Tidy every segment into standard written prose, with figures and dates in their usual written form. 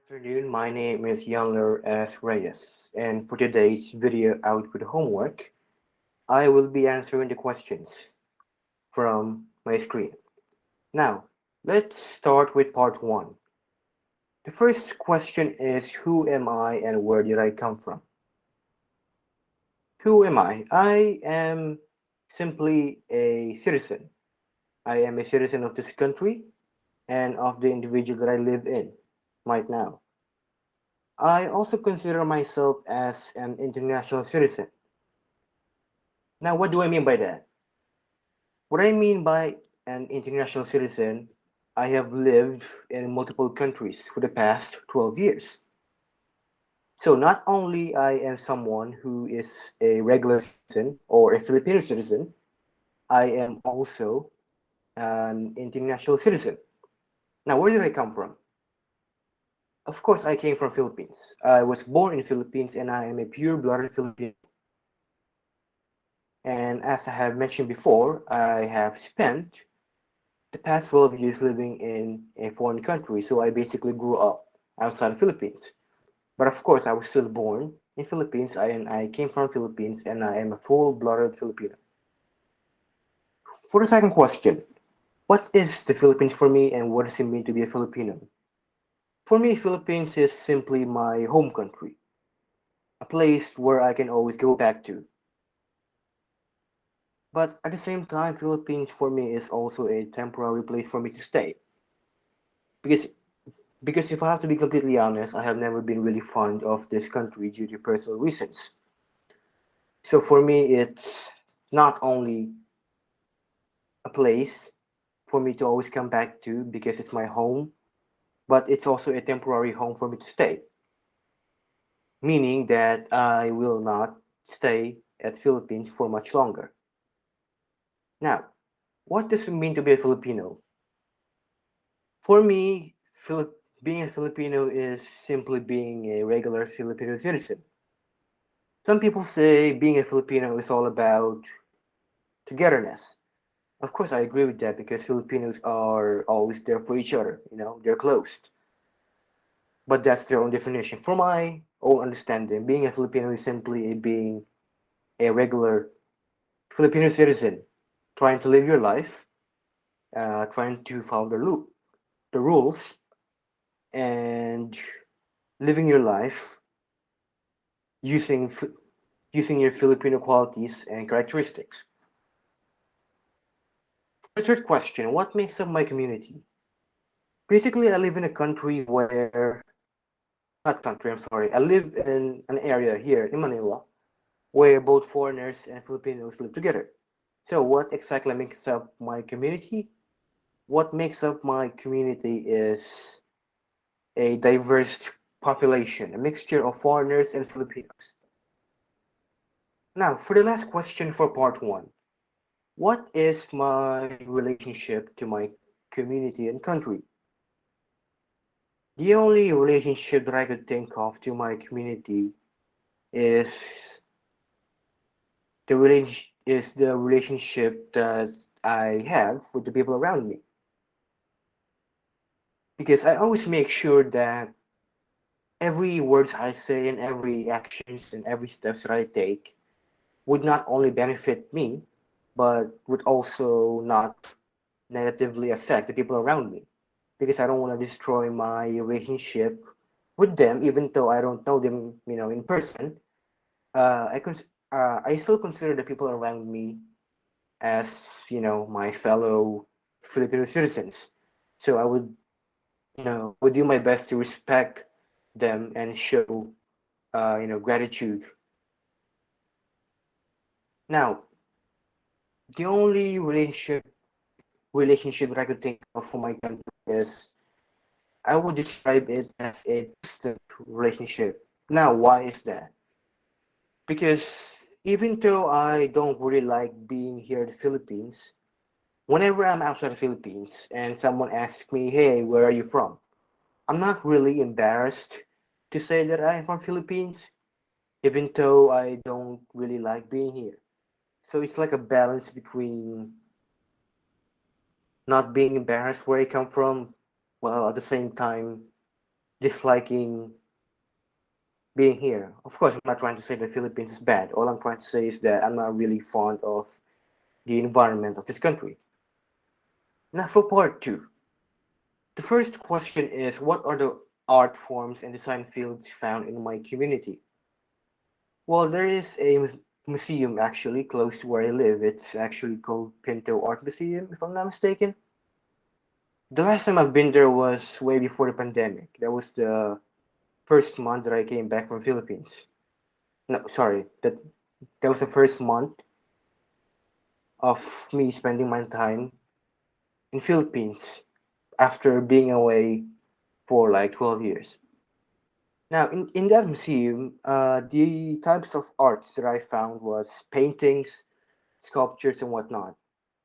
Afternoon, my name is Younger S. Reyes, and for today's video output homework, I will be answering the questions from my screen. Now, let's start with part 1. The first question is, who am I and where did I come from? Who am I? I am simply a citizen. I am a citizen of this country and of the individual that I live in right now. I also consider myself as an international citizen. Now, what do I mean by that? What I mean by an international citizen, I have lived in multiple countries for the past 12 years. So not only I am someone who is a regular citizen or a Filipino citizen, I am also an international citizen. Now, where did I come from? Of course, I came from Philippines. I was born in Philippines and I am a pure-blooded Filipino. And as I have mentioned before, I have spent the past 12 years living in a foreign country, so I basically grew up outside the Philippines. But of course, I was still born in Philippines, and I came from Philippines, and I am a full-blooded Filipino. For the second question, what is the Philippines for me, and what does it mean to be a Filipino? For me, Philippines is simply my home country, a place where I can always go back to. But at the same time, Philippines for me is also a temporary place for me to stay. Because Because if I have to be completely honest, I have never been really fond of this country due to personal reasons. So for me, it's not only a place for me to always come back to because it's my home, but it's also a temporary home for me to stay, meaning that I will not stay at Philippines for much longer. Now, what does it mean to be a Filipino? For me, being a Filipino is simply being a regular Filipino citizen. Some people say being a Filipino is all about togetherness. Of course, I agree with that because Filipinos are always there for each other. They're close. But that's their own definition. For my own understanding, being a Filipino is simply being a regular Filipino citizen, trying to live your life, trying to follow the rules, and living your life using using your Filipino qualities and characteristics. The third question, what makes up my community? Basically, I live in a country where, not country, I'm sorry, I live in an area here in Manila where both foreigners and Filipinos live together. So, what exactly makes up my community? What makes up my community is a diverse population, a mixture of foreigners and Filipinos. Now, for the last question for part one, what is my relationship to my community and country? The only relationship that I could think of to my community is the relationship that I have with the people around me. Because I always make sure that every words I say and every actions and every steps that I take would not only benefit me, but would also not negatively affect the people around me. Because I don't want to destroy my relationship with them, even though I don't know them, in person. I still consider the people around me as my fellow Filipino citizens. So I would do my best to respect them and show gratitude. Now, the only relationship that I could think of for my country is I would describe it as a distant relationship. Now, why is that? Because even though I don't really like being here in the Philippines, whenever I'm outside the Philippines and someone asks me, "Hey, where are you from?" I'm not really embarrassed to say that I'm from Philippines, even though I don't really like being here. So it's like a balance between not being embarrassed where I come from, while at the same time disliking being here. Of course, I'm not trying to say the Philippines is bad. All I'm trying to say is that I'm not really fond of the environment of this country. Now, for part two, the first question is, what are the art forms and design fields found in my community? Well, there is a museum actually close to where I live. It's actually called Pinto Art Museum, if I'm not mistaken. The last time I've been there was way before the pandemic. That was the first month that I came back from Philippines. No, sorry, that was the first month of me spending my time in Philippines after being away for like 12 years. Now, in that museum, the types of arts that I found was paintings, sculptures, and whatnot.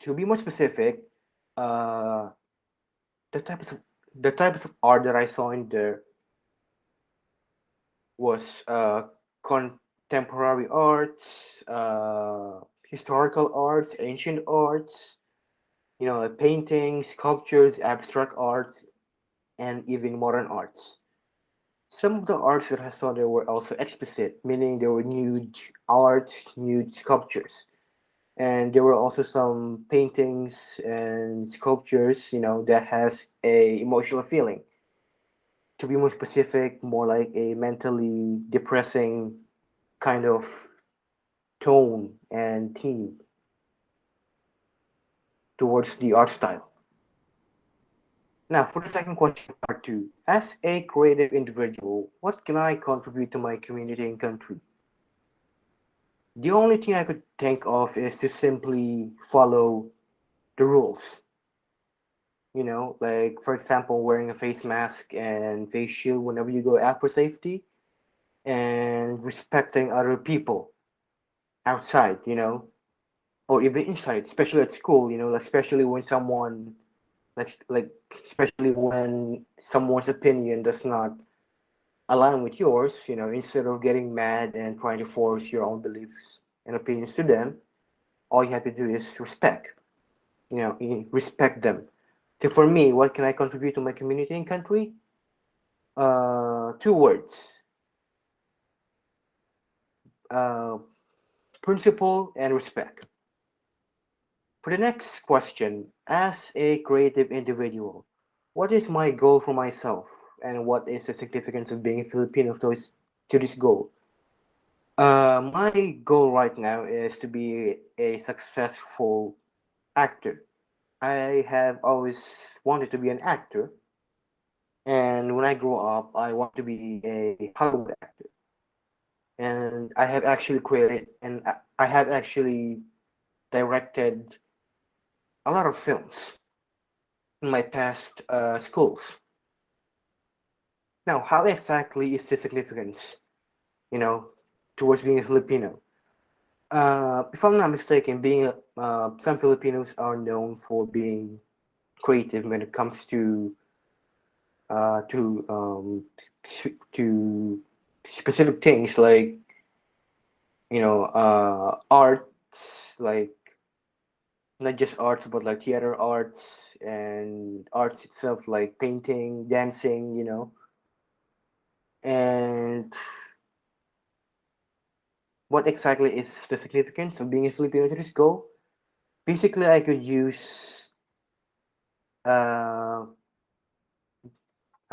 To be more specific, uh, the types of the types of art that I saw in there was contemporary arts, historical arts, ancient arts, like paintings, sculptures, abstract arts, and even modern arts. Some of the arts that I saw there were also explicit, meaning there were nude arts, nude sculptures. And there were also some paintings and sculptures, that has a emotional feeling. To be more specific, more like a mentally depressing kind of tone and theme towards the art style. Now, for the second question, part two. As a creative individual, what can I contribute to my community and country? The only thing I could think of is to simply follow the rules. Like for example, wearing a face mask and face shield whenever you go out for safety, and respecting other people outside, or even inside, especially at school, especially when like especially when someone's opinion does not align with yours, instead of getting mad and trying to force your own beliefs and opinions to them, all you have to do is respect, respect them. So for me, what can I contribute to my community and country? Two words: uh, principle and respect. For the next question, as a creative individual, what is my goal for myself, and what is the significance of being a Filipino to this goal? My goal right now is to be a successful actor. I have always wanted to be an actor, and when I grow up, I want to be a Hollywood actor. And I have actually created and I have actually directed a lot of films in my past schools. Now, how exactly is the significance, you know, towards being a Filipino? If I'm not mistaken, some Filipinos are known for being creative when it comes to specific things like arts, like not just arts but like theater arts and arts itself like painting, dancing, and what exactly is the significance of being a Filipino to this goal? Basically, uh, I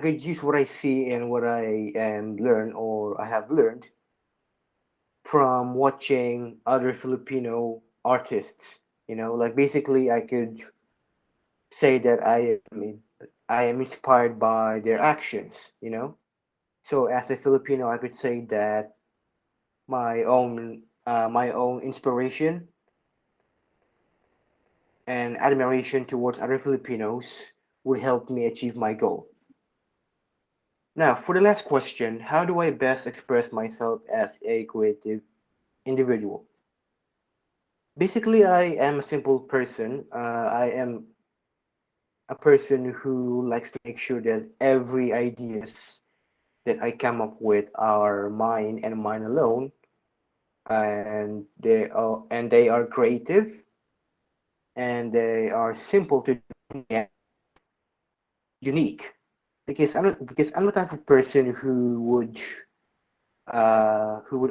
could use what I see and what I am learn or I have learned from watching other Filipino artists. Like basically, I could say that I am inspired by their actions. So as a Filipino, I could say that my own inspiration and admiration towards other Filipinos would help me achieve my goal. Now, for the last question, how do I best express myself as a creative individual? Basically, I am a simple person. I am a person who likes to make sure that every ideas that I come up with are mine and mine alone, and they are creative and they are simple to do and unique. because I'm the type of person who would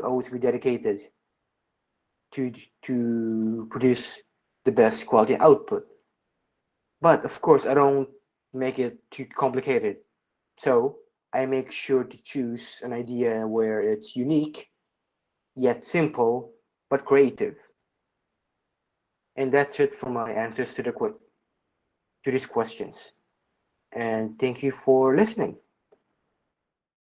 always be dedicated to produce the best quality output. But of course, I don't make it too complicated. So I make sure to choose an idea where it's unique yet simple but creative. And that's it for my answers to these questions. And thank you for listening.